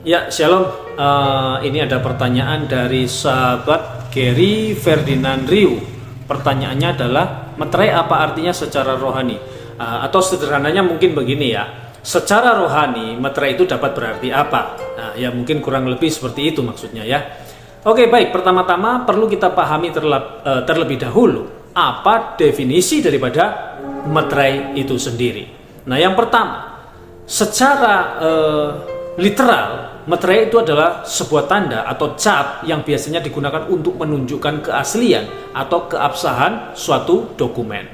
Ya, Shalom. Ini ada pertanyaan dari sahabat Gary Ferdinand Riu. Pertanyaannya adalah, meterai apa artinya secara rohani? Atau sederhananya mungkin begini ya, secara rohani meterai itu dapat berarti apa? Nah, ya mungkin kurang lebih seperti itu maksudnya ya. Oke, baik. Pertama-tama perlu kita pahami terlebih dahulu apa definisi daripada meterai itu sendiri. Nah, yang pertama, secara literal, meterai itu adalah sebuah tanda atau cap yang biasanya digunakan untuk menunjukkan keaslian atau keabsahan suatu dokumen.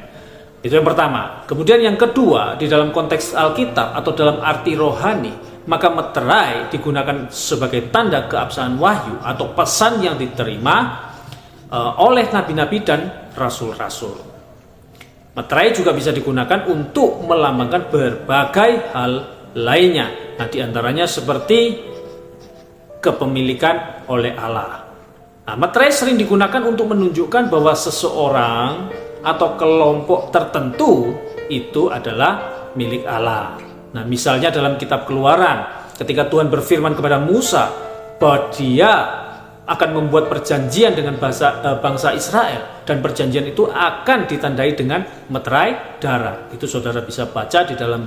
Itu yang pertama. Kemudian yang kedua, di dalam konteks Alkitab atau dalam arti rohani, maka meterai digunakan sebagai tanda keabsahan wahyu atau pesan yang diterima oleh nabi-nabi dan rasul-rasul. Meterai juga bisa digunakan untuk melambangkan berbagai hal lainnya. Nah, diantaranya seperti kepemilikan oleh Allah. Nah, meterai sering digunakan untuk menunjukkan bahwa seseorang atau kelompok tertentu itu adalah milik Allah. Nah, misalnya dalam kitab Keluaran, ketika Tuhan berfirman kepada Musa bahwa Dia akan membuat perjanjian dengan bangsa Israel, dan perjanjian itu akan ditandai dengan meterai darah. Itu saudara bisa baca di dalam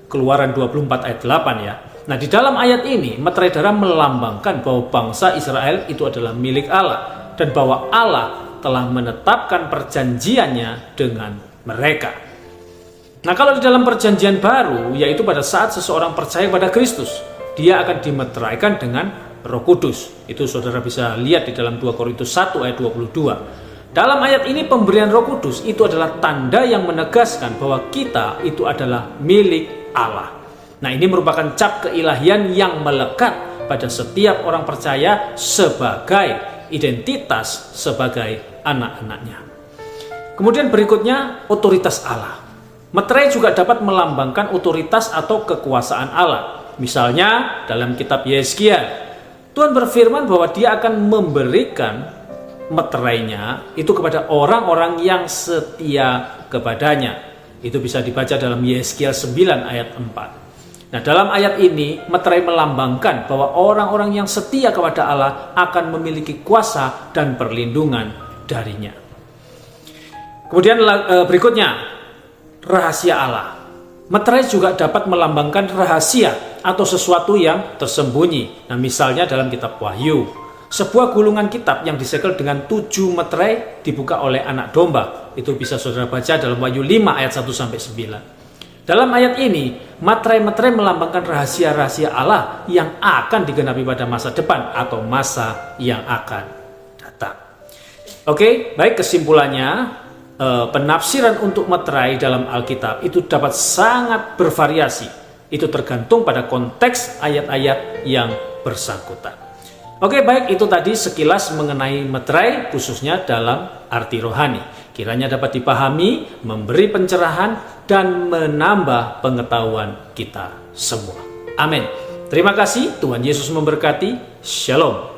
Keluaran 24 ayat 8 ya. Nah, di dalam ayat ini meterai darah melambangkan bahwa bangsa Israel itu adalah milik Allah dan bahwa Allah telah menetapkan perjanjiannya dengan mereka. Nah, kalau di dalam perjanjian baru, yaitu pada saat seseorang percaya pada Kristus, dia akan dimeteraikan dengan Roh Kudus. Itu saudara bisa lihat di dalam 2 Korintus 1 ayat 22. Dalam ayat ini pemberian Roh Kudus itu adalah tanda yang menegaskan bahwa kita itu adalah milik Allah. Nah, ini merupakan cap keilahian yang melekat pada setiap orang percaya sebagai identitas sebagai anak-anaknya. Kemudian berikutnya, otoritas Allah. Meterai juga dapat melambangkan otoritas atau kekuasaan Allah. Misalnya dalam kitab Yesaya, Tuhan berfirman bahwa Dia akan memberikan meterainya itu kepada orang-orang yang setia kepadanya. Itu bisa dibaca dalam Yesaya 9 ayat 4. Nah, dalam ayat ini meterai melambangkan bahwa orang-orang yang setia kepada Allah akan memiliki kuasa dan perlindungan darinya. Kemudian berikutnya, rahasia Allah. Meterai juga dapat melambangkan rahasia atau sesuatu yang tersembunyi. Nah, misalnya dalam kitab Wahyu, sebuah gulungan kitab yang disegel dengan 7 meterai dibuka oleh anak domba. Itu bisa saudara baca dalam Wahyu 5 ayat 1-9. Dalam ayat ini, meterai-meterai melambangkan rahasia-rahasia Allah yang akan digenapi pada masa depan atau masa yang akan datang. Oke, baik, kesimpulannya, penafsiran untuk meterai dalam Alkitab itu dapat sangat bervariasi. Itu tergantung pada konteks ayat-ayat yang bersangkutan. Oke, baik, itu tadi sekilas mengenai meterai khususnya dalam arti rohani. Kiranya dapat dipahami, memberi pencerahan, dan menambah pengetahuan kita semua. Amin. Terima kasih, Tuhan Yesus memberkati. Shalom.